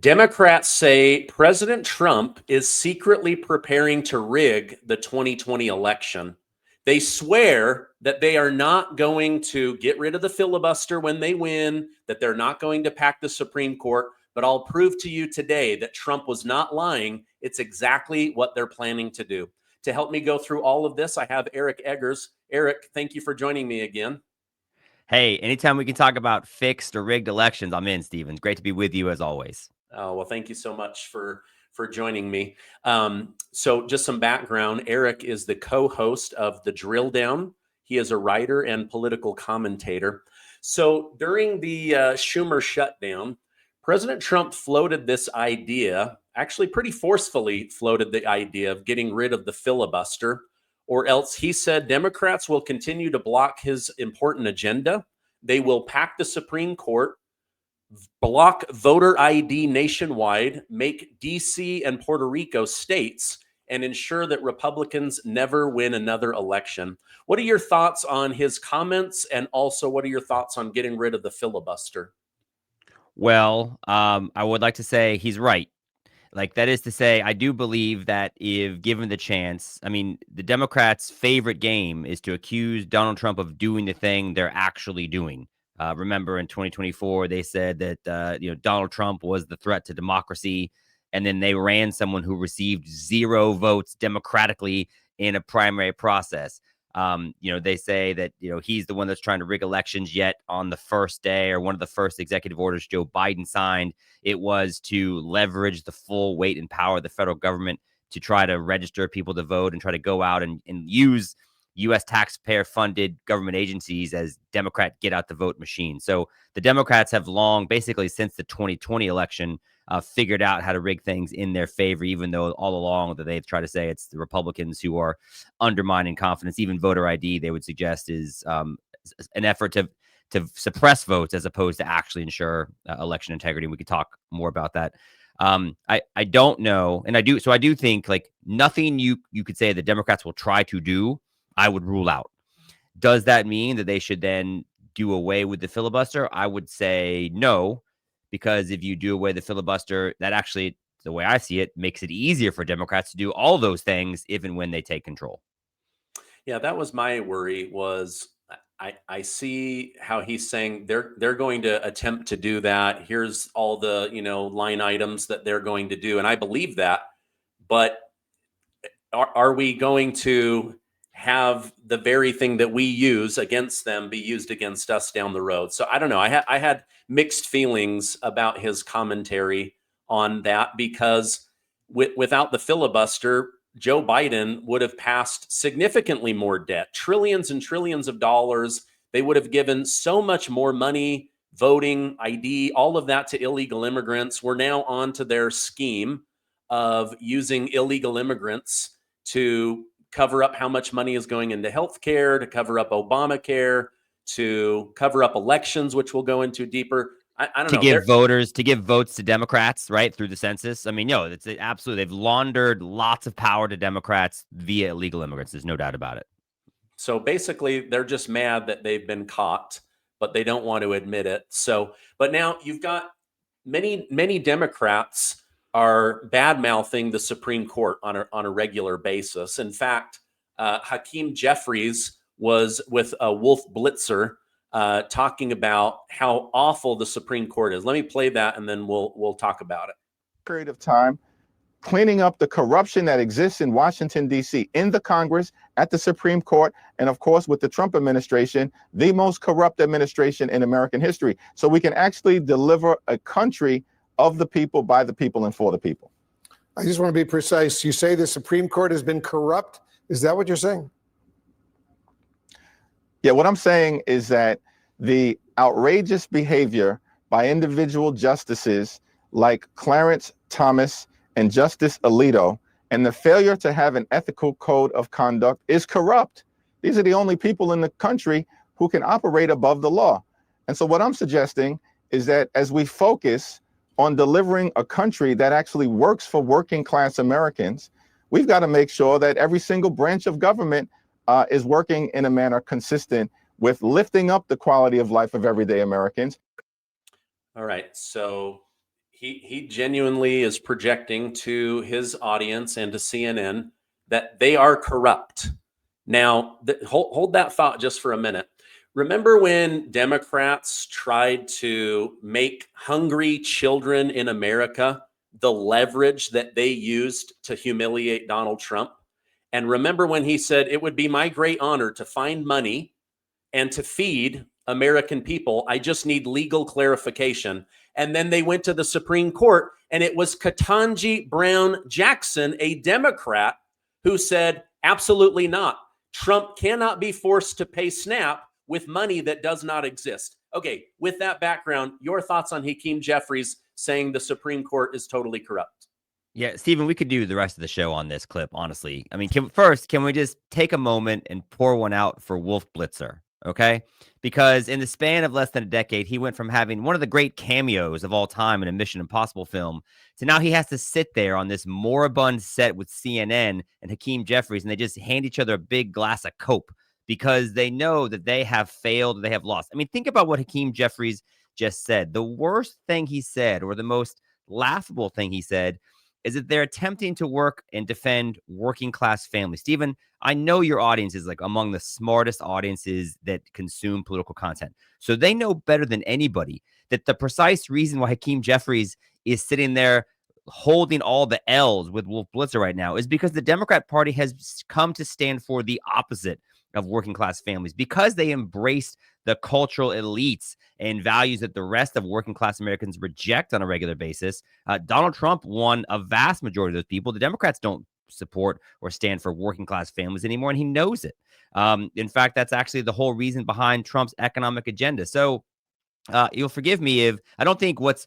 Democrats say President Trump is secretly preparing to rig the 2020 election. They swear that they are not going to get rid of the filibuster when they win, that they're not going to pack the Supreme Court. But I'll prove to you today that Trump was not lying. It's exactly what they're planning to do. To help me go through all of this, I have Eric Eggers. Eric, thank you for joining me again. Hey, anytime we can talk about fixed or rigged elections, I'm in, Stephen. Great to be with you as always. Oh, well, thank you so much for joining me. So just some background. Eric is the co-host of The Drill Down. He is a writer and political commentator. So during the Schumer shutdown, President Trump floated this idea, actually pretty forcefully floated the idea of getting rid of the filibuster, or else he said Democrats will continue to block his important agenda. They will pack the Supreme Court, block voter ID nationwide, make DC and Puerto Rico states, and ensure that Republicans never win another election. What are your thoughts on his comments? And also, what are your thoughts on getting rid of the filibuster? Well, I would like to say he's right. Like, that is to say, I do believe that if given the chance, I mean, the Democrats' favorite game is to accuse Donald Trump of doing the thing they're actually doing. Remember, in 2024, they said that Donald Trump was the threat to democracy, and then they ran someone who received 0 votes democratically in a primary process. They say that, he's the one that's trying to rig elections, yet on the first day, or one of the first executive orders Joe Biden signed, it was to leverage the full weight and power of the federal government to try to register people to vote and try to go out and use U.S. taxpayer-funded government agencies as Democrat get-out-the-vote machine. So the Democrats have long, basically since the 2020 election, figured out how to rig things in their favor, even though all along that they've tried to say it's the Republicans who are undermining confidence. Even voter ID, they would suggest, is an effort to suppress votes as opposed to actually ensure election integrity. And we could talk more about that. I don't know. And I do think, like, nothing you could say the Democrats will try to do, I would rule out. Does that mean that they should then do away with the filibuster? I would say no, because if you do away the filibuster, that actually, the way I see it, makes it easier for Democrats to do all those things if and when they take control. Yeah, that was my worry. Was I see how he's saying they're going to attempt to do that. Here's all the line items that they're going to do, and I believe that. But are we going to have the very thing that we use against them be used against us down the road? So I don't know. I had mixed feelings about his commentary on that, because without the filibuster, Joe Biden would have passed significantly more debt, trillions and trillions of dollars. They would have given so much more money, voting, ID, all of that to illegal immigrants. We're now on to their scheme of using illegal immigrants to cover up how much money is going into healthcare, to cover up Obamacare, to cover up elections, which we'll go into deeper. I don't know. To give votes to Democrats, right, through the census. I mean, it's absolutely, they've laundered lots of power to Democrats via illegal immigrants. There's no doubt about it. So basically, they're just mad that they've been caught, but they don't want to admit it. So, but now you've got many Democrats are bad-mouthing the Supreme Court on a regular basis. In fact, Hakeem Jeffries was with Wolf Blitzer talking about how awful the Supreme Court is. Let me play that, and then we'll talk about it. Period of time, cleaning up the corruption that exists in Washington, D.C., in the Congress, at the Supreme Court, and of course with the Trump administration, the most corrupt administration in American history. So we can actually deliver a country of the people, by the people, and for the people. I just want to be precise. You say the Supreme Court has been corrupt. Is that what you're saying? Yeah, what I'm saying is that the outrageous behavior by individual justices like Clarence Thomas and Justice Alito, and the failure to have an ethical code of conduct, is corrupt. These are the only people in the country who can operate above the law. And so what I'm suggesting is that as we focus on delivering a country that actually works for working class Americans, we've got to make sure that every single branch of government is working in a manner consistent with lifting up the quality of life of everyday Americans. All right. So He genuinely is projecting to his audience and to CNN that they are corrupt. Now, hold that thought just for a minute. Remember when Democrats tried to make hungry children in America the leverage that they used to humiliate Donald Trump? And remember when he said, it would be my great honor to find money and to feed American people. I just need legal clarification. And then they went to the Supreme Court, and it was Ketanji Brown Jackson, a Democrat, who said, absolutely not. Trump cannot be forced to pay SNAP with money that does not exist. Okay, with that background, your thoughts on Hakeem Jeffries saying the Supreme Court is totally corrupt? Yeah, Stephen, we could do the rest of the show on this clip, honestly. I mean, can we just take a moment and pour one out for Wolf Blitzer, okay? Because in the span of less than a decade, he went from having one of the great cameos of all time in a Mission Impossible film to now he has to sit there on this moribund set with CNN and Hakeem Jeffries, and they just hand each other a big glass of Coke because they know that they have failed, they have lost. I mean, think about what Hakeem Jeffries just said. The worst thing he said, or the most laughable thing he said, is that they're attempting to work and defend working class families. Stephen, I know your audience is like among the smartest audiences that consume political content. So they know better than anybody that the precise reason why Hakeem Jeffries is sitting there holding all the L's with Wolf Blitzer right now is because the Democrat Party has come to stand for the opposite of working class families, because they embraced the cultural elites and values that the rest of working class Americans reject on a regular basis. Donald Trump won a vast majority of those people. The Democrats don't support or stand for working class families anymore, and he knows it. In fact, that's actually the whole reason behind Trump's economic agenda. So you'll forgive me if I don't think what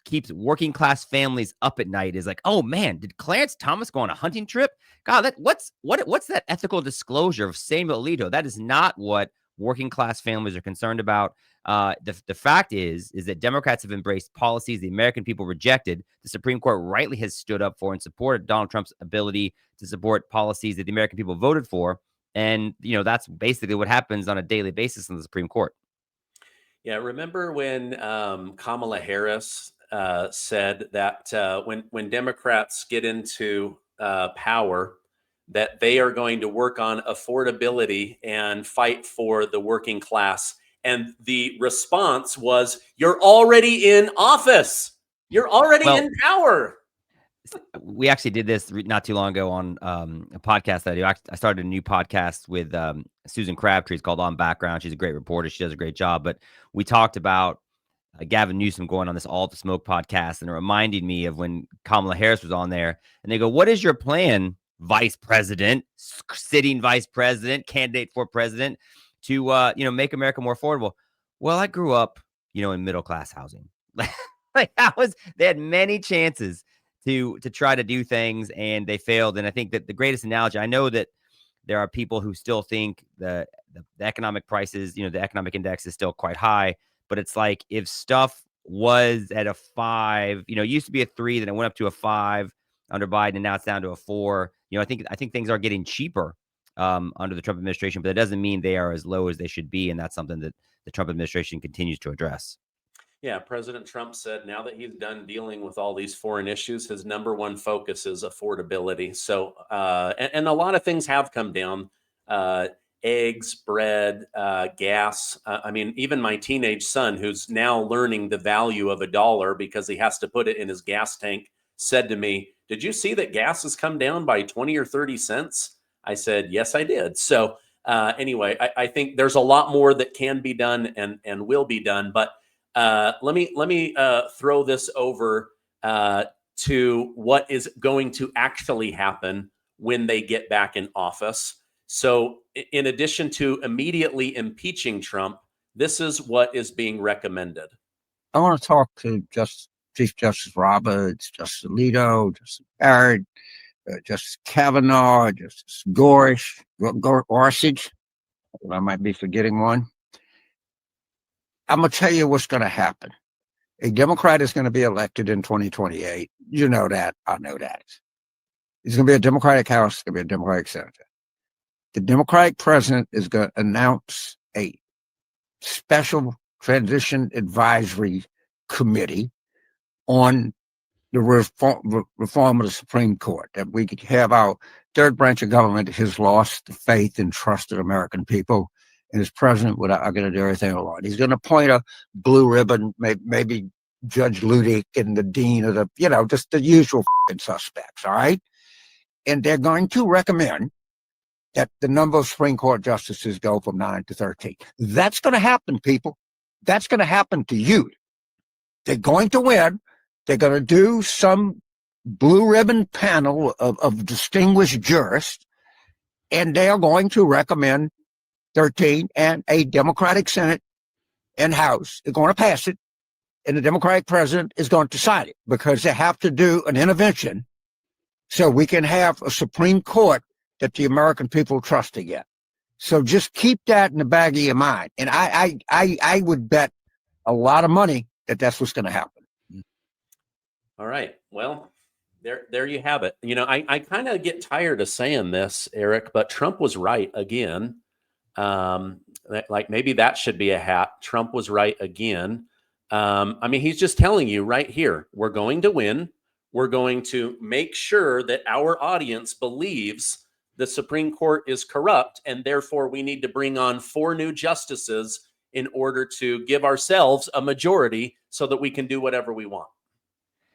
keeps working class families up at night is like, oh man, did Clarence Thomas go on a hunting trip? God, what's that ethical disclosure of Samuel Alito? That is not what working class families are concerned about. The fact is that Democrats have embraced policies the American people rejected. The Supreme Court rightly has stood up for and supported Donald Trump's ability to support policies that the American people voted for. And, that's basically what happens on a daily basis in the Supreme Court. Yeah, remember when Kamala Harris said that when Democrats get into power, that they are going to work on affordability and fight for the working class. And the response was, you're already in office. You're already in power. We actually did this not too long ago on a podcast that I do. I started a new podcast with Susan Crabtree. It's called On Background. She's a great reporter. She does a great job. But we talked about Gavin Newsom going on this All the Smoke podcast, and it reminded me of when Kamala Harris was on there. And they go, what is your plan, vice president, sitting vice president, candidate for president, to make America more affordable? Well, I grew up, in middle class housing. Like they had many chances to try to do things, and they failed. And I think that the greatest analogy, I know that there are people who still think the economic prices, the economic index is still quite high, but it's like if stuff was at a 5, it used to be a 3, then it went up to a 5 under Biden, and now it's down to a 4. I think things are getting cheaper under the Trump administration, but that doesn't mean they are as low as they should be. And that's something that the Trump administration continues to address. Yeah, President Trump said now that he's done dealing with all these foreign issues, his number one focus is affordability. So, and a lot of things have come down, eggs, bread, gas. I mean, even my teenage son, who's now learning the value of $1 because he has to put it in his gas tank, said to me, did you see that gas has come down by 20 or 30 cents? I said, yes, I did. So anyway, I think there's a lot more that can be done and will be done. But let me throw this over to what is going to actually happen when they get back in office. So in addition to immediately impeaching Trump, this is what is being recommended. I want to talk to Chief Justice Roberts, Justice Alito, Justice Barrett, Justice Kavanaugh, Justice Gorsuch. I might be forgetting one. I'm going to tell you what's going to happen. A Democrat is going to be elected in 2028. You know that. I know that. It's going to be a Democratic House. It's going to be a Democratic Senate. The Democratic president is going to announce a special transition advisory committee on the reform of the Supreme Court, that we could have our third branch of government has lost the faith and trust of the American people, and his president are going to do everything alone. He's going to appoint a blue ribbon, maybe Judge Ludick and the dean of the, just the usual suspects, all right? And they're going to recommend that the number of Supreme Court justices go from 9 to 13. That's going to happen, people. That's going to happen to you. They're going to win. They're going to do some blue ribbon panel of distinguished jurists, and they are going to recommend 13, and a Democratic Senate and House is going to pass it, and the Democratic president is going to sign it, because they have to do an intervention so we can have a Supreme Court that the American people trust again. So just keep that in the back of your mind. And I would bet a lot of money that that's what's going to happen. All right. Well, there you have it. I kind of get tired of saying this, Eric, but Trump was right again. Like maybe that should be a hat. Trump was right again. He's just telling you right here, we're going to win. We're going to make sure that our audience believes the Supreme Court is corrupt, and therefore we need to bring on 4 new justices in order to give ourselves a majority so that we can do whatever we want.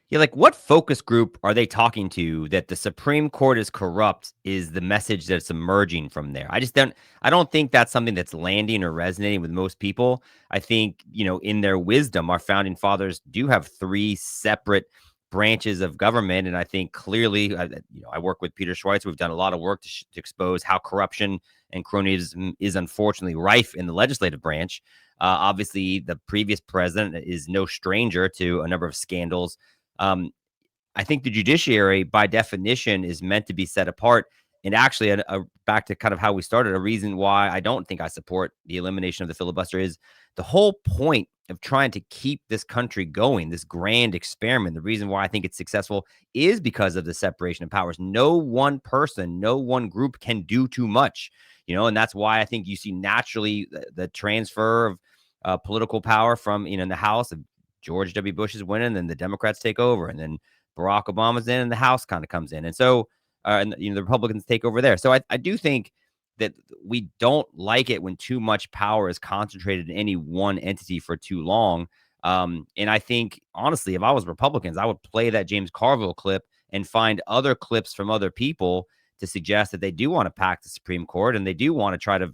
Yeah, like what focus group are they talking to that the Supreme Court is corrupt is the message that's emerging from there? I don't think that's something that's landing or resonating with most people. I think, in their wisdom, our founding fathers do have 3 separate branches of government. And I think clearly, I work with Peter Schweitzer. We've done a lot of work to expose how corruption and cronyism is unfortunately rife in the legislative branch. Obviously, the previous president is no stranger to a number of scandals. I think the judiciary, by definition, is meant to be set apart. And actually, back to kind of how we started, a reason why I don't think I support the elimination of the filibuster is the whole point of trying to keep this country going, this grand experiment. The reason why I think it's successful is because of the separation of powers. No one person, no one group can do too much, and that's why I think you see naturally the transfer of political power from, in the House. George W. Bush is winning, then the Democrats take over, and then Barack Obama's in, and the House kind of comes in. And so, the Republicans take over there. So I do think that we don't like it when too much power is concentrated in any one entity for too long. And I think, honestly, if I was Republicans, I would play that James Carville clip and find other clips from other people to suggest that they do want to pack the Supreme Court, and they do want to try to,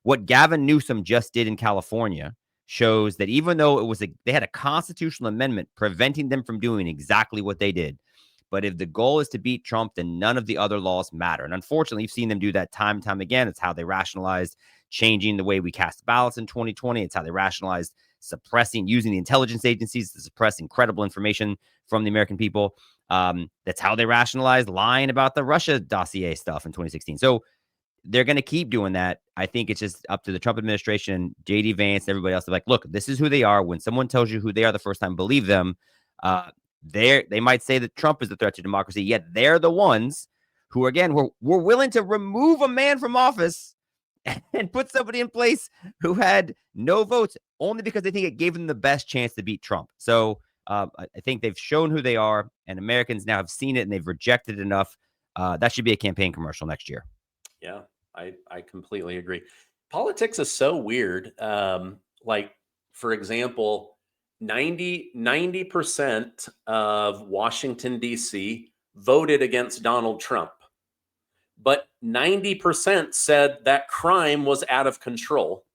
what Gavin Newsom just did in California shows that even though they had a constitutional amendment preventing them from doing exactly what they did, but if the goal is to beat Trump, then none of the other laws matter. And unfortunately, you've seen them do that time and time again. It's how they rationalized changing the way we cast ballots in 2020. It's how they rationalized using the intelligence agencies to suppress incredible information from the American people. That's how they rationalized lying about the Russia dossier stuff in 2016. So they're going to keep doing that. I think it's just up to the Trump administration, J.D. Vance, and everybody else to be like, look, this is who they are. When someone tells you who they are the first time, believe them. They might say that Trump is the threat to democracy, yet they're the ones who, again, were willing to remove a man from office and put somebody in place who had no votes only because they think it gave them the best chance to beat Trump. So I think they've shown who they are, and Americans now have seen it, and they've rejected it enough. That should be a campaign commercial next year. Yeah, I completely agree. Politics is so weird. Like, for example, 90% of Washington, D.C. voted against Donald Trump, but 90% said that crime was out of control.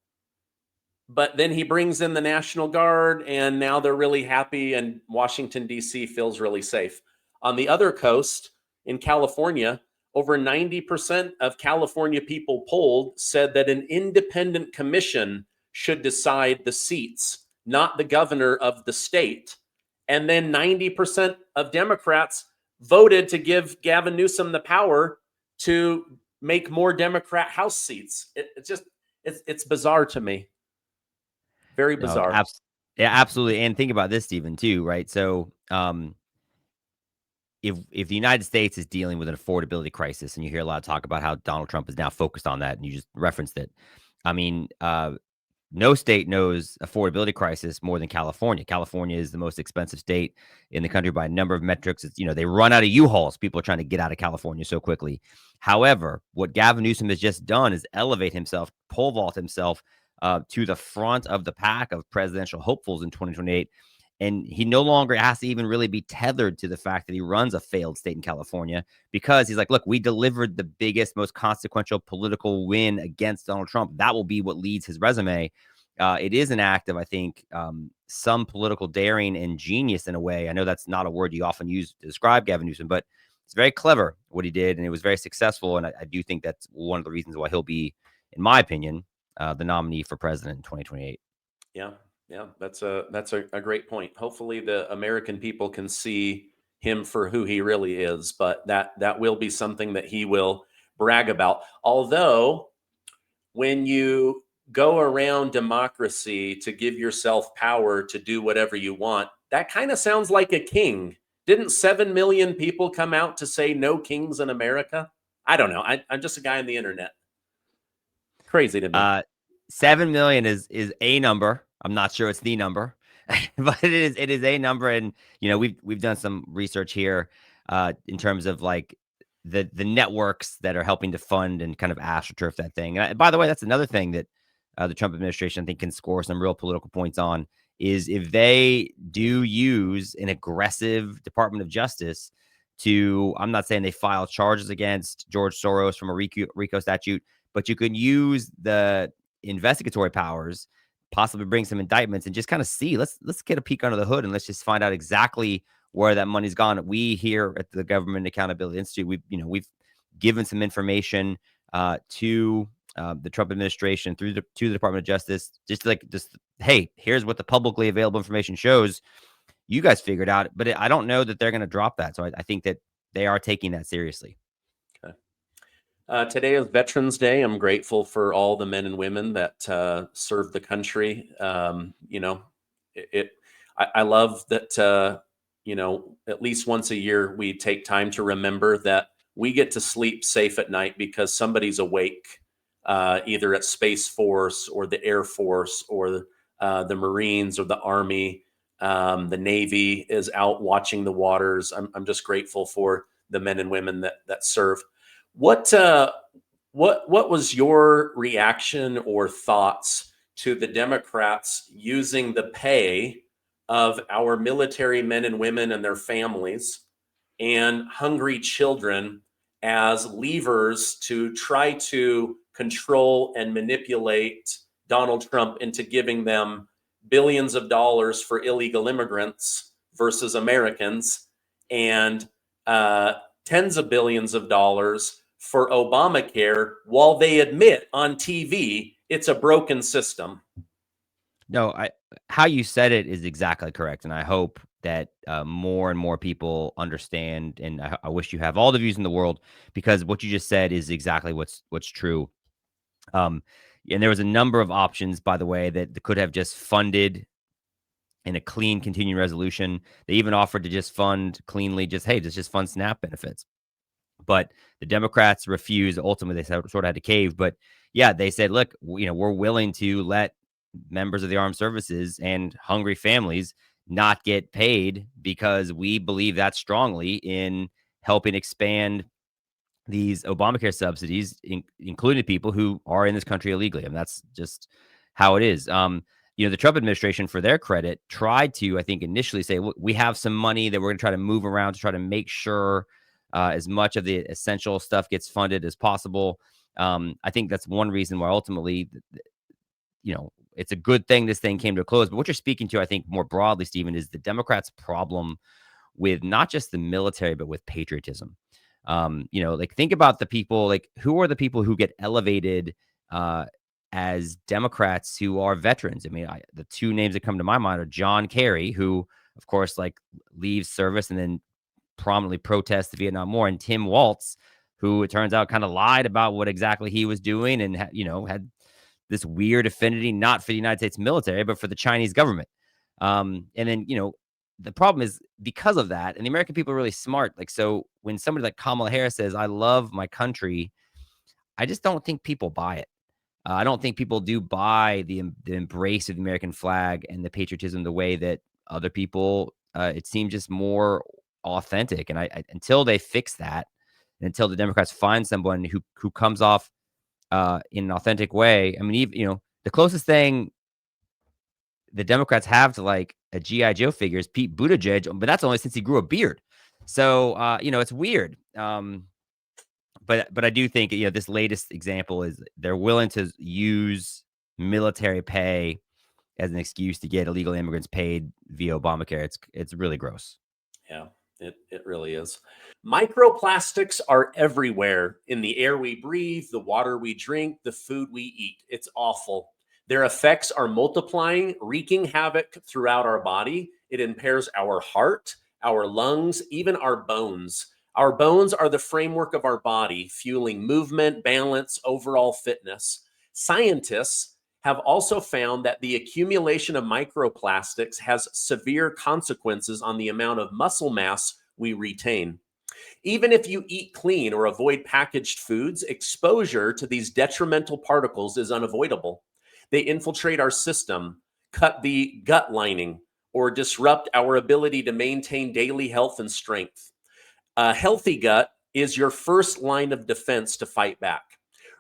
But then he brings in the National Guard, and now they're really happy, and Washington, D.C. feels really safe. On the other coast, in California, over 90% of California people polled said that an independent commission should decide the seats, not the governor of the state. And then 90% of Democrats voted to give Gavin Newsom the power to make more Democrat House seats. It's bizarre to me. Very bizarre. No, yeah, absolutely. And think about this, Stephen, too, right? So if the United States is dealing with an affordability crisis, and you hear a lot of talk about how Donald Trump is now focused on that, and you just referenced it, no state knows affordability crisis more than California. California is the most expensive state in the country by a number of metrics. It's, they run out of U-Hauls. People are trying to get out of California so quickly. However, what Gavin Newsom has just done is elevate himself, pole vault himself to the front of the pack of presidential hopefuls in 2028. And he no longer has to even really be tethered to the fact that he runs a failed state in California, because he's like, look, we delivered the biggest, most consequential political win against Donald Trump. That will be what leads his resume. It is an act of, I think, some political daring and genius in a way. I know that's not a word you often use to describe Gavin Newsom, but it's very clever what he did, and it was very successful. And I do think that's one of the reasons why he'll be, in my opinion, the nominee for president in 2028. Yeah, that's a great point. Hopefully the American people can see him for who he really is, but that will be something that he will brag about. Although when you go around democracy to give yourself power to do whatever you want, that kind of sounds like a king. Didn't 7 million people come out to say no kings in America? I don't know. I'm just a guy on the internet. Crazy to me. 7 million is a number. I'm not sure it's the number, but it is a number. And we've done some research here in terms of like the networks that are helping to fund and kind of astroturf that thing. And by the way, that's another thing that the Trump administration, I think, can score some real political points on, is if they do use an aggressive Department of Justice to, I'm not saying they file charges against George Soros from a RICO statute, but you can use the investigatory powers, possibly bring some indictments, and just kind of see, let's get a peek under the hood, and let's just find out exactly where that money's gone. We here at the Government Accountability Institute, we've given some information to the Trump administration to the Department of Justice, just hey, here's what the publicly available information shows. You guys figured out, but I don't know that they're going to drop that. So I think that they are taking that seriously. Today is Veterans Day. I'm grateful for all the men and women that serve the country. I love that, at least once a year, we take time to remember that we get to sleep safe at night because somebody's awake, either at Space Force or the Air Force or the Marines or the Army. The Navy is out watching the waters. I'm just grateful for the men and women that serve. What was your reaction or thoughts to the Democrats using the pay of our military men and women and their families and hungry children as levers to try to control and manipulate Donald Trump into giving them billions of dollars for illegal immigrants versus Americans, and tens of billions of dollars for Obamacare, while they admit on TV it's a broken system? No, how you said it is exactly correct, and I hope that more and more people understand. And I wish you have all the views in the world, because what you just said is exactly what's true. And there was a number of options, by the way, that could have just funded in a clean continuing resolution. They even offered to just fund cleanly, just fund SNAP benefits. But the Democrats refused. Ultimately, they sort of had to cave. But yeah, they said, look, we're willing to let members of the armed services and hungry families not get paid, because we believe that strongly in helping expand these Obamacare subsidies, including people who are in this country illegally. And that's just how it is. The Trump administration, for their credit, tried to, I think, initially say, look, we have some money that we're going to try to move around to try to make sure as much of the essential stuff gets funded as possible. I think that's one reason why ultimately, it's a good thing this thing came to a close. But what you're speaking to, I think, more broadly, Stephen, is the Democrats' problem with not just the military, but with patriotism. Think about the people, who are the people who get elevated as Democrats who are veterans. I mean, the two names that come to my mind are John Kerry, who, of course, leaves service and then prominently protests the Vietnam War, and Tim Walz, who it turns out kind of lied about what exactly he was doing, and had this weird affinity, not for the United States military, but for the Chinese government. And then, the problem is, because of that, and the American people are really smart. So when somebody like Kamala Harris says, I love my country, I just don't think people buy it. I don't think people do buy the embrace of the American flag and the patriotism the way that other people. It seems just more authentic, and I until they fix that, and until the Democrats find someone who comes off in an authentic way. I mean, even the closest thing the Democrats have to like a G.I. Joe figure is Pete Buttigieg, but that's only since he grew a beard. So it's weird. But I do think this latest example is they're willing to use military pay as an excuse to get illegal immigrants paid via Obamacare. It's really gross. Yeah, it really is. Microplastics are everywhere in the air we breathe, the water we drink, the food we eat. It's awful. Their effects are multiplying, wreaking havoc throughout our body. It impairs our heart, our lungs, even our bones. Our bones are the framework of our body, fueling movement, balance, overall fitness. Scientists have also found that the accumulation of microplastics has severe consequences on the amount of muscle mass we retain. Even if you eat clean or avoid packaged foods, exposure to these detrimental particles is unavoidable. They infiltrate our system, cut the gut lining, or disrupt our ability to maintain daily health and strength. A healthy gut is your first line of defense to fight back.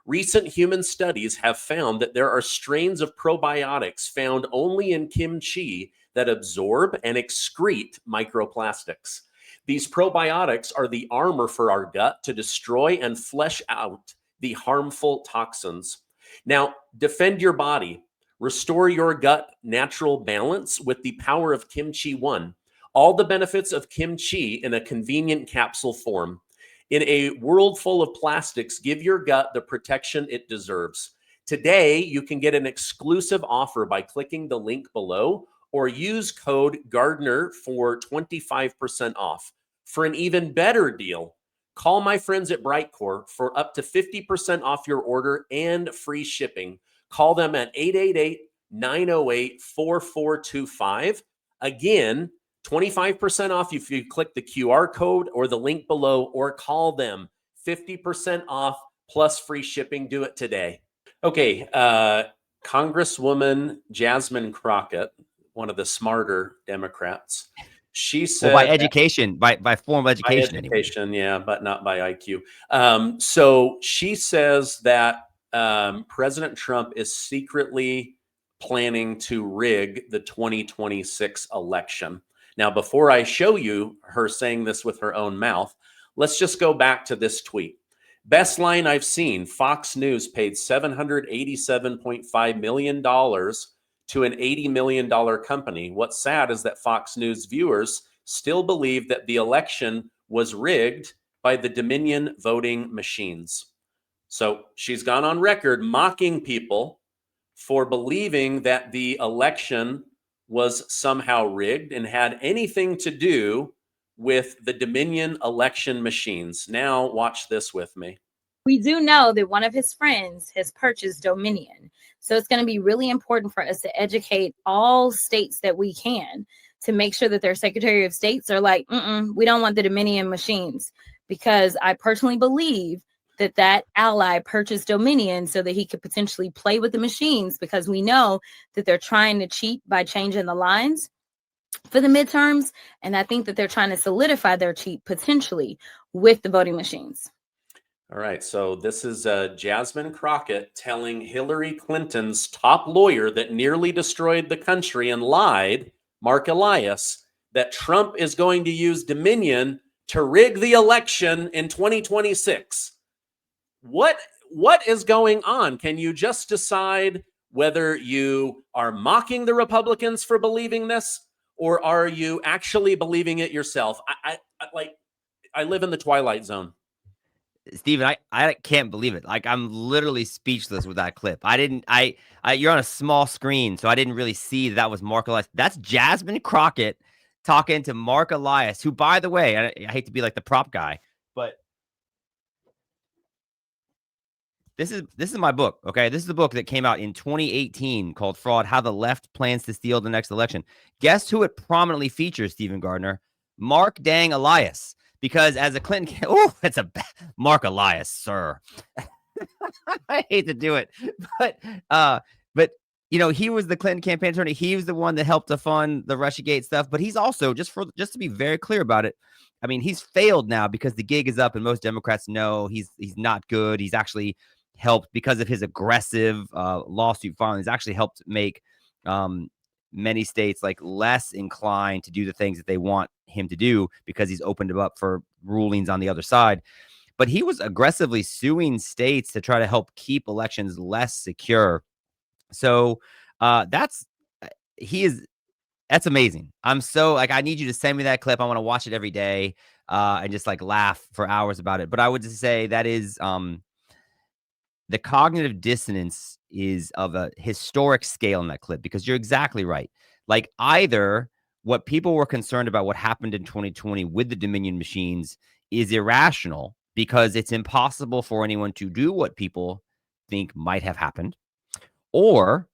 Recent human studies have found that there are strains of probiotics found only in kimchi that absorb and excrete microplastics. These probiotics are the armor for our gut to destroy and flush out the harmful toxins. Now, defend your body. Restore your gut natural balance with the power of Kimchi One. All the benefits of kimchi in a convenient capsule form. In a world full of plastics, give your gut the protection it deserves. Today, you can get an exclusive offer by clicking the link below or use code Gardner for 25% off. For an even better deal, call my friends at Brightcore for up to 50% off your order and free shipping. Call them at 888-908-4425. Again, 25% off if you click the QR code or the link below, or call them. 50% off plus free shipping. Do it today. Okay, Congresswoman Jasmine Crockett, one of the smarter Democrats, she said, by education, by formal education, anyway. Yeah, but not by IQ. So she says that President Trump is secretly planning to rig the 2026 election. Now, before I show you her saying this with her own mouth, let's just go back to this tweet. Best line I've seen, Fox News paid $787.5 million to an $80 million company. What's sad is that Fox News viewers still believe that the election was rigged by the Dominion voting machines. So she's gone on record mocking people for believing that the election was somehow rigged and had anything to do with the Dominion election machines. Now, watch this with me. We do know that one of his friends has purchased Dominion. So it's going to be really important for us to educate all states that we can to make sure that their Secretary of States are like, we don't want the Dominion machines, because I personally believe that ally purchased Dominion so that he could potentially play with the machines, because we know that they're trying to cheat by changing the lines for the midterms. And I think that they're trying to solidify their cheat potentially with the voting machines. All right. So this is Jasmine Crockett telling Hillary Clinton's top lawyer that nearly destroyed the country and lied, Mark Elias, that Trump is going to use Dominion to rig the election in 2026. What is going on? Can you just decide whether you are mocking the Republicans for believing this, or are you actually believing it yourself? I live in the twilight zone. Steven, I can't believe it. Like, I'm literally speechless with that clip. You're on a small screen, so I didn't really see that was Mark Elias. That's Jasmine Crockett talking to Mark Elias, who, by the way, I hate to be like the prop guy, but this is my book, okay? This is the book that came out in 2018 called Fraud: How the Left Plans to Steal the Next Election. Guess who it prominently features, Stephen Gardner? Mark dang Elias. Because as a Clinton, it's a Mark Elias, sir. I hate to do it, but but he was the Clinton campaign attorney. He was the one that helped to fund the Russiagate stuff. But he's also just to be very clear about it. I mean, he's failed now because the gig is up, and most Democrats know he's not good. He's actually helped because of his aggressive lawsuit filing. He's actually helped make many states like less inclined to do the things that they want him to do because he's opened them up for rulings on the other side. But he was aggressively suing states to try to help keep elections less secure. So that's amazing. I'm so I need you to send me that clip. I want to watch it every day and just laugh for hours about it. But I would just say that is the cognitive dissonance is of a historic scale in that clip, because you're exactly right. Either what people were concerned about what happened in 2020 with the Dominion machines is irrational because it's impossible for anyone to do what people think might have happened, or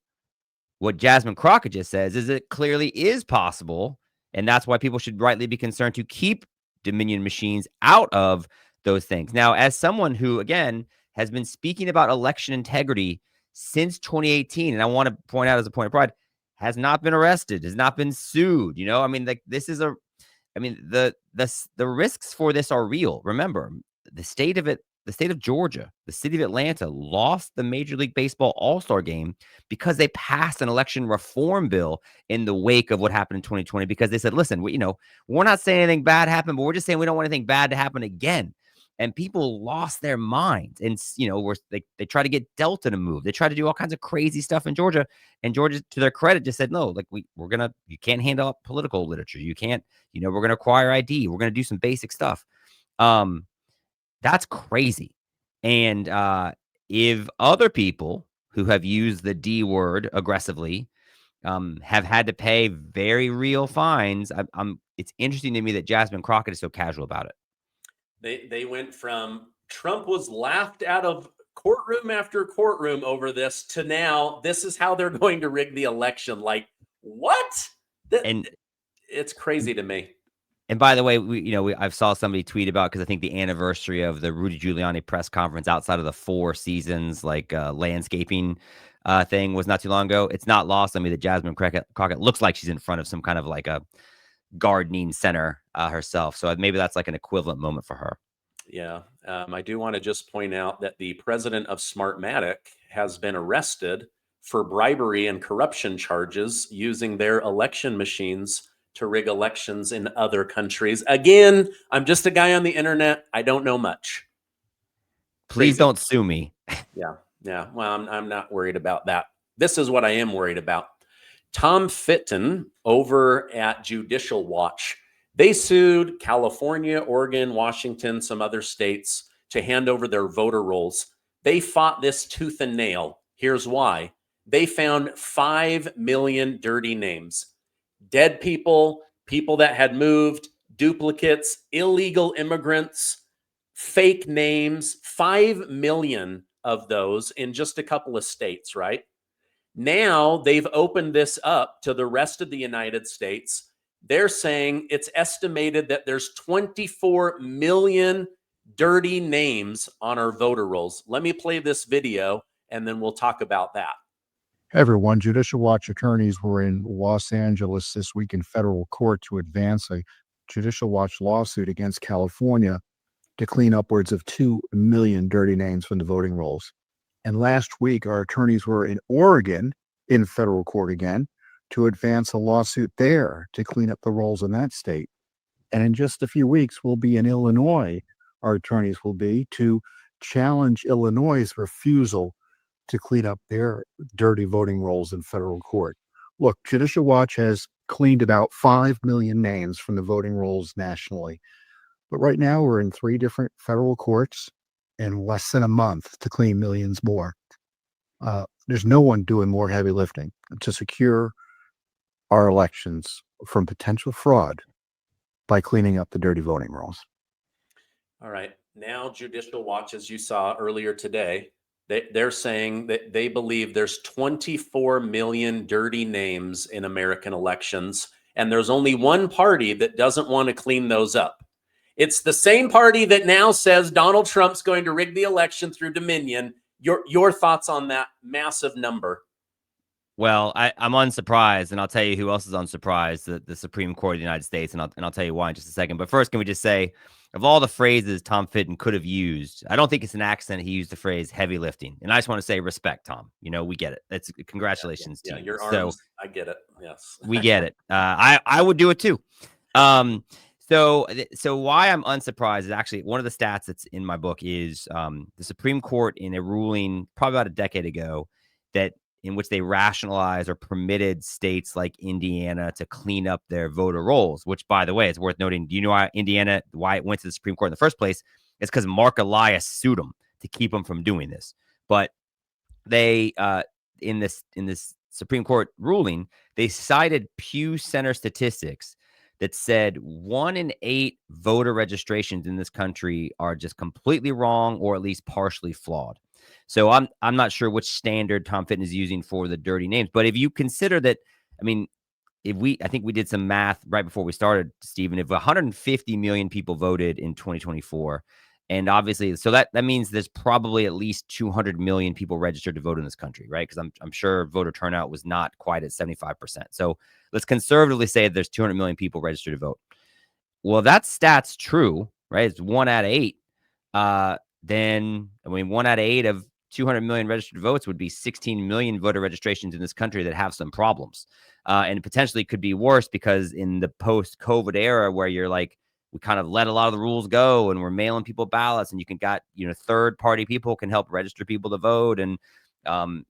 what Jasmine Crockett just says is it clearly is possible, and that's why people should rightly be concerned to keep Dominion machines out of those things. Now, as someone who, again, has been speaking about election integrity since 2018, and I want to point out as a point of pride, has not been arrested, has not been sued. I mean, the risks for this are real. Remember, the state of Georgia, the city of Atlanta lost the Major League Baseball All-Star game because they passed an election reform bill in the wake of what happened in 2020, because they said, listen, we're not saying anything bad happened, but we're just saying we don't want anything bad to happen again. And people lost their minds. And, they try to get Delta to move. They try to do all kinds of crazy stuff in Georgia. And Georgia, to their credit, just said, no, you can't handle up political literature. You can't, we're going to acquire ID. We're going to do some basic stuff. That's crazy. And if other people who have used the D word aggressively have had to pay very real fines, it's interesting to me that Jasmine Crockett is so casual about it. They went from Trump was laughed out of courtroom after courtroom over this to now this is how they're going to rig the election. What? It's crazy to me. And by the way, I've saw somebody tweet about, because I think the anniversary of the Rudy Giuliani press conference outside of the Four Seasons landscaping thing was not too long ago. It's not lost on me that Jasmine Crockett looks like she's in front of some kind of a gardening center herself. So maybe that's an equivalent moment for her. Yeah. I do want to just point out that the president of Smartmatic has been arrested for bribery and corruption charges using their election machines to rig elections in other countries. Again, I'm just a guy on the internet. I don't know much. Please don't sue me. Yeah. Well, I'm not worried about that. This is what I am worried about. Tom Fitton over at Judicial Watch, they sued California, Oregon, Washington, some other states to hand over their voter rolls. They fought this tooth and nail. Here's why. They found 5 million dirty names. Dead people, people that had moved, duplicates, illegal immigrants, fake names, 5 million of those in just a couple of states, right? Now they've opened this up to the rest of the United States. They're saying it's estimated that there's 24 million dirty names on our voter rolls. Let me play this video and then we'll talk about that. Hey everyone, Judicial Watch attorneys were in Los Angeles this week in federal court to advance a Judicial Watch lawsuit against California to clean upwards of 2 million dirty names from the voting rolls. And last week, our attorneys were in Oregon in federal court again to advance a lawsuit there to clean up the rolls in that state. And in just a few weeks, we'll be in Illinois, our attorneys will be, to challenge Illinois' refusal to clean up their dirty voting rolls in federal court. Look, Judicial Watch has cleaned about 5 million names from the voting rolls nationally. But right now we're in 3 different federal courts in less than a month to clean millions more. There's no one doing more heavy lifting to secure our elections from potential fraud by cleaning up the dirty voting rolls. All right. Now, Judicial Watch, as you saw earlier today, they're saying that they believe there's 24 million dirty names in American elections, and there's only one party that doesn't want to clean those up. It's the same party that now says Donald Trump's going to rig the election through Dominion. Your thoughts on that massive number? Well, I'm unsurprised, and I'll tell you who else is unsurprised: the Supreme Court of the United States, and I'll tell you why in just a second. But first, can we just say, of all the phrases Tom Fitton could have used, I don't think it's an accident he used the phrase "heavy lifting." And I just want to say respect, Tom. You know, we get it. That's congratulations to you. Your arms, So I get it. Yes, we get it. I would do it too. So why I'm unsurprised is actually one of the stats that's in my book is the Supreme Court in a ruling probably about a decade ago that in which they rationalized or permitted states like Indiana to clean up their voter rolls, which, by the way, it's worth noting. Do you know why why it went to the Supreme Court in the first place? It's because Mark Elias sued them to keep them from doing this. But they, in this Supreme Court ruling, they cited Pew Center statistics that said 1 in 8 voter registrations in this country are just completely wrong or at least partially flawed. So I'm not sure which standard Tom Fitton is using for the dirty names, but if you consider that, I mean, I think we did some math right before we started, Stephen, if 150 million people voted in 2024, and obviously, so that means there's probably at least 200 million people registered to vote in this country, right? Because I'm sure voter turnout was not quite at 75%. So let's conservatively say there's 200 million people registered to vote. Well, that stat's true, right? It's 1 out of 8. Then, I mean, 1 out of 8 of 200 million registered votes would be 16 million voter registrations in this country that have some problems. And potentially could be worse because in the post-COVID era where you're like, we kind of let a lot of the rules go and we're mailing people ballots and you can got, third-party people can help register people to vote. And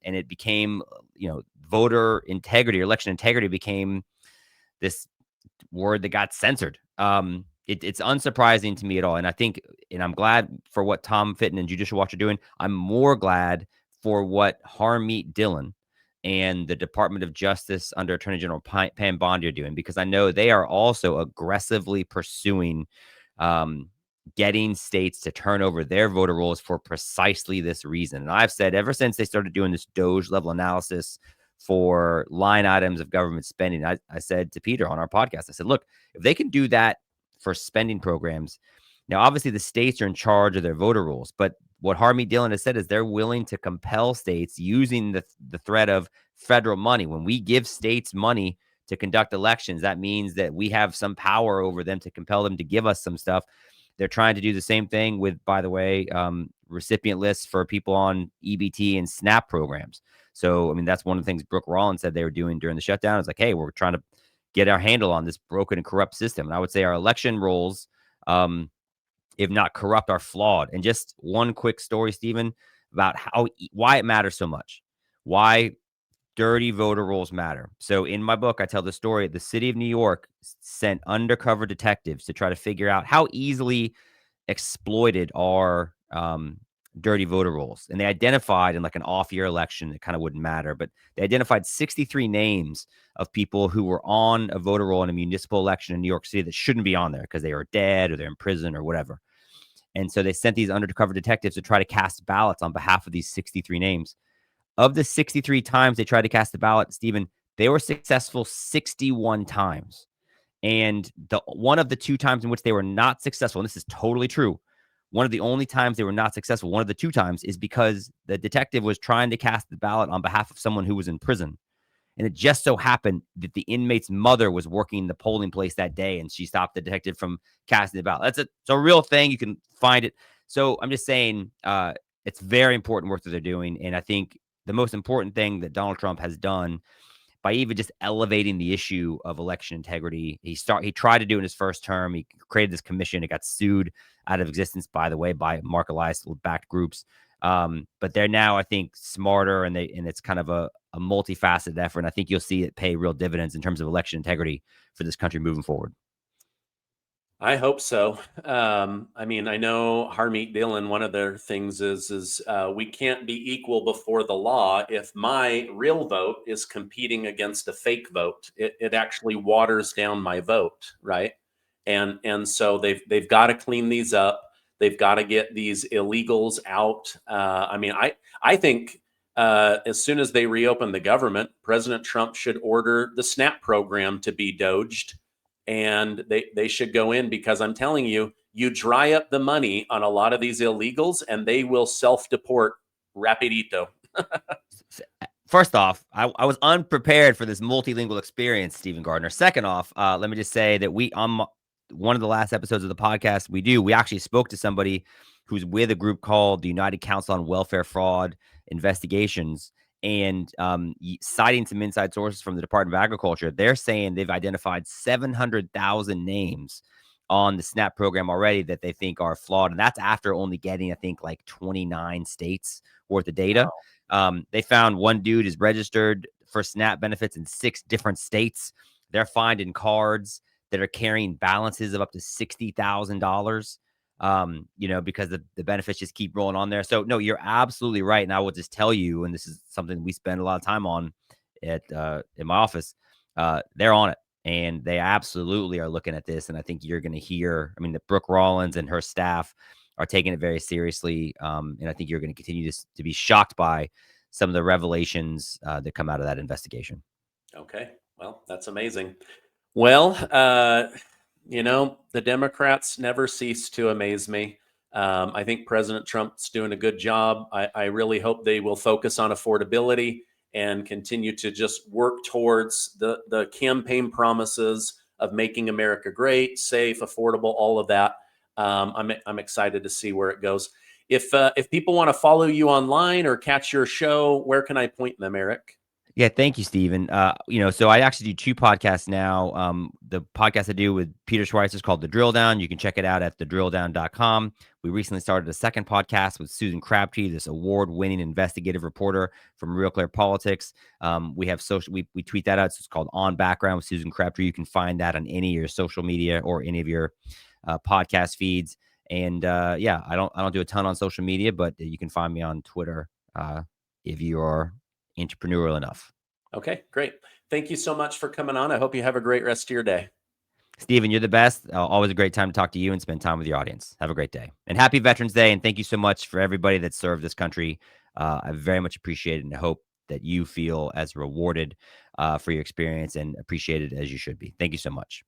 it became, voter integrity or election integrity became this word that got censored. It's unsurprising to me at all. And I think, and I'm glad for what Tom Fitton and Judicial Watch are doing. I'm more glad for what Harmeet Dillon and the Department of Justice under Attorney General Pam Bondi are doing, because I know they are also aggressively pursuing getting states to turn over their voter rolls for precisely this reason. And I've said ever since they started doing this Doge level analysis for line items of government spending, I said to Peter on our podcast, I said, look, if they can do that for spending programs, now obviously the states are in charge of their voter rolls, but what Harmeet Dillon has said is they're willing to compel states using the threat of federal money. When we give states money to conduct elections, that means that we have some power over them to compel them to give us some stuff. They're trying to do the same thing with, by the way, recipient lists for people on EBT and SNAP programs. So, I mean, that's one of the things Brooke Rollins said they were doing during the shutdown. It's like, hey, we're trying to get our handle on this broken and corrupt system. And I would say our election rolls, if not corrupt, are flawed. And just one quick story, Stephen, about why it matters so much, why dirty voter rolls matter. So in my book, I tell the story. The city of New York sent undercover detectives to try to figure out how easily exploited are dirty voter rolls. And they identified in like an off-year election, it kind of wouldn't matter, but they identified 63 names of people who were on a voter roll in a municipal election in New York City that shouldn't be on there because they are dead or they're in prison or whatever. And so they sent these undercover detectives to try to cast ballots on behalf of these 63 names. Of the 63 times they tried to cast the ballot, Stephen, they were successful 61 times. And one of the 2 times in which they were not successful, and this is totally true, one of the only times they were not successful, one of the 2 times, is because the detective was trying to cast the ballot on behalf of someone who was in prison. And it just so happened that the inmate's mother was working the polling place that day, and she stopped the detective from casting the ballot. It's a real thing. You can find it. So I'm just saying it's very important work that they're doing. And I think the most important thing that Donald Trump has done by even just elevating the issue of election integrity, he tried to do in his first term. He created this commission. It got sued out of existence, by the way, by Mark Elias-backed groups. But they're now, I think, smarter, and it's kind of a multifaceted effort. And I think you'll see it pay real dividends in terms of election integrity for this country moving forward. I hope so. I mean, I know Harmeet Dillon, one of their things is we can't be equal before the law. If my real vote is competing against a fake vote, it actually waters down my vote, right? And so they've got to clean these up. They've got to get these illegals out. I mean, I think as soon as they reopen the government, President Trump should order the SNAP program to be doged. And they should go in, because I'm telling you, you dry up the money on a lot of these illegals and they will self-deport rapidito. First off, I was unprepared for this multilingual experience, Stephen Gardner. Second off, let me just say that on one of the last episodes of the podcast we actually spoke to somebody who's with a group called the United Council on Welfare Fraud Investigations, and citing some inside sources from the Department of Agriculture, they're saying they've identified 700,000 names on the SNAP program already that they think are flawed. And that's after only getting, I think, like 29 states worth of data. Wow. They found one dude is registered for SNAP benefits in 6 different states. They're finding cards that are carrying balances of up to $60,000. Because the benefits just keep rolling on there. So no, you're absolutely right. And I will just tell you, and this is something we spend a lot of time on in my office, they're on it. And they absolutely are looking at this. And I think you're going to hear, that Brooke Rollins and her staff are taking it very seriously. And I think you're going to continue to be shocked by some of the revelations that come out of that investigation. Okay. Well, that's amazing. Well, the Democrats never cease to amaze me. I think President Trump's doing a good job. I really hope they will focus on affordability and continue to just work towards the campaign promises of making America great, safe, affordable, all of that. I'm excited to see where it goes. If people want to follow you online or catch your show, where can I point them, Eric? Yeah, thank you, Stephen. So I actually do 2 podcasts now. The podcast I do with Peter Schweizer is called The Drill Down. You can check it out at thedrilldown.com. We recently started a second podcast with Susan Crabtree, this award-winning investigative reporter from Real Clear Politics. We have we tweet that out. So it's called On Background with Susan Crabtree. You can find that on any of your social media or any of your podcast feeds. And I don't do a ton on social media, but you can find me on Twitter if you are entrepreneurial enough. Okay, great. Thank you so much for coming on. I hope you have a great rest of your day. Stephen, you're the best. Always a great time to talk to you and spend time with your audience. Have a great day. And happy Veterans Day. And thank you so much for everybody that served this country. I very much appreciate it, and I hope that you feel as rewarded for your experience and appreciated as you should be. Thank you so much.